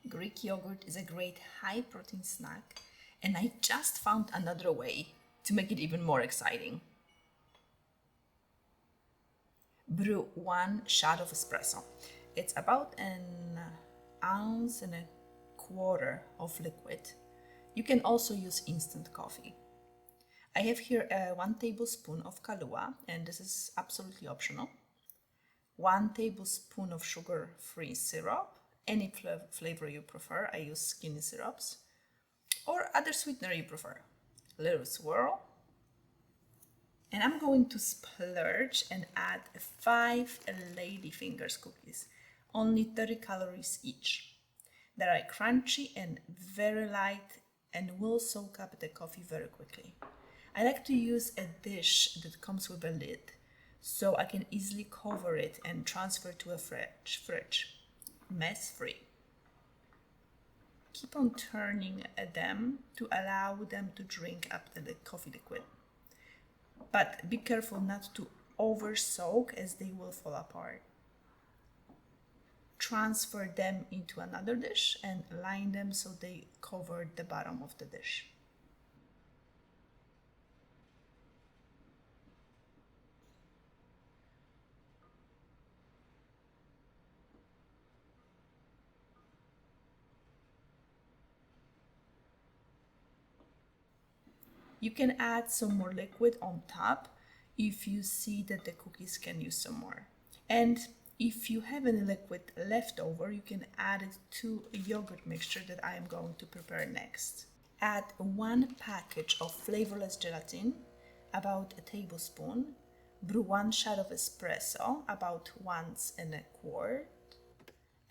Greek yogurt is a great high protein snack, and I just found another way to make it even more exciting. Brew 1 shot of espresso. It's about an ounce and a quarter of liquid. You can also use instant coffee. I have here 1 tablespoon of Kahlua, and this is absolutely optional. 1 tablespoon of sugar-free syrup, any flavor you prefer. I use skinny syrups, or other sweetener you prefer. A little swirl. And I'm going to splurge and add 5 ladyfingers cookies, only 30 calories each. They are crunchy and very light and will soak up the coffee very quickly. I like to use a dish that comes with a lid, so I can easily cover it and transfer to a fridge. Mess free. Keep on turning them to allow them to drink up the coffee liquid. But be careful not to over soak, as they will fall apart. Transfer them into another dish and line them so they cover the bottom of the dish. You can add some more liquid on top if you see that the cookies can use some more. And if you have any liquid left over, you can add it to a yogurt mixture that I am going to prepare next. Add 1 package of flavorless gelatin, about a tablespoon. Brew 1 shot of espresso, about 1 1/4,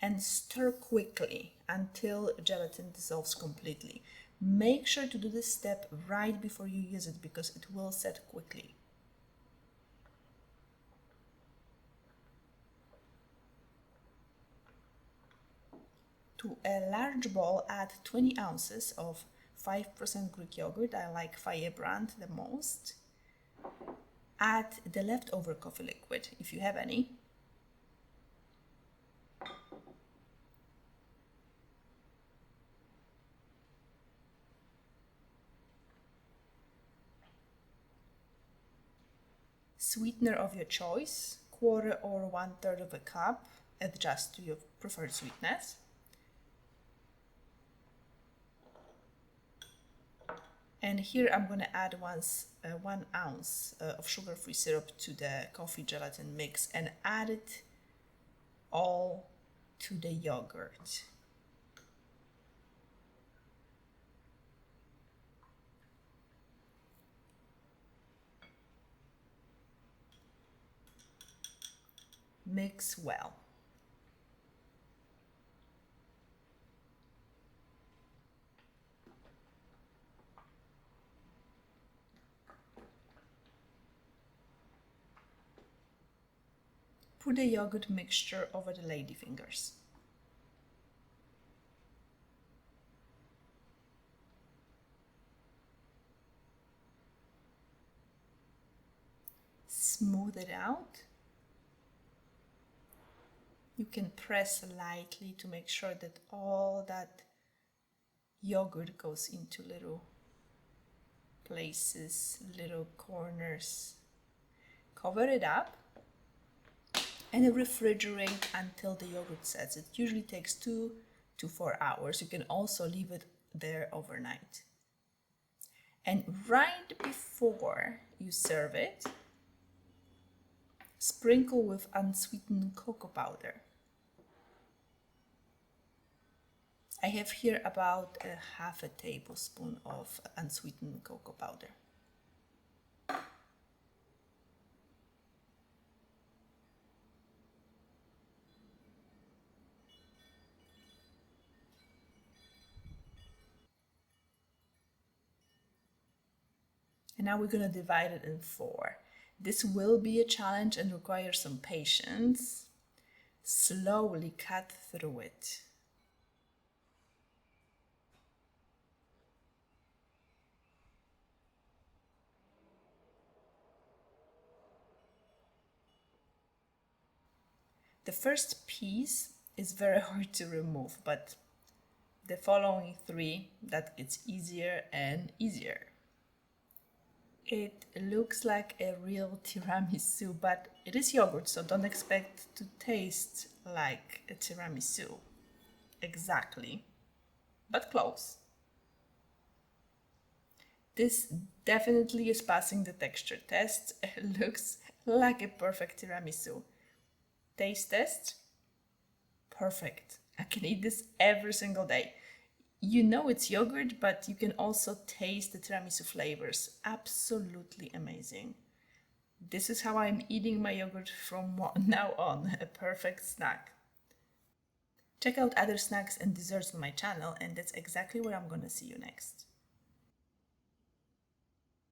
and stir quickly until gelatin dissolves completely. Make sure to do this step right before you use it because it will set quickly. To a large bowl, add 20 ounces of 5% Greek yogurt. I like Faye brand the most. Add the leftover coffee liquid if you have any. Sweetener of your choice, 1/4 or 1/3 of a cup, adjust to your preferred sweetness. And here I'm going to add 1 ounce of sugar-free syrup to the coffee gelatin mix and add it all to the yogurt. Mix well. Put the yogurt mixture over the ladyfingers. Smooth it out. You can press lightly to make sure that all that yogurt goes into little places, little corners. Cover it up and refrigerate until the yogurt sets. It usually takes 2 to 4 hours. You can also leave it there overnight. And right before you serve it, sprinkle with unsweetened cocoa powder. I have here about 1/2 tablespoon of unsweetened cocoa powder. And now we're going to divide it in 4. This will be a challenge and require some patience. Slowly cut through it. The first piece is very hard to remove, but the following three that gets easier and easier. It looks like a real tiramisu, but it is yogurt, so don't expect to taste like a tiramisu. Exactly, but close. This definitely is passing the texture test. It looks like a perfect tiramisu. Taste test? Perfect. I can eat this every single day. You know it's yogurt, but you can also taste the tiramisu flavors. Absolutely amazing. This is how I'm eating my yogurt from now on. A perfect snack. Check out other snacks and desserts on my channel, and that's exactly where I'm gonna see you next.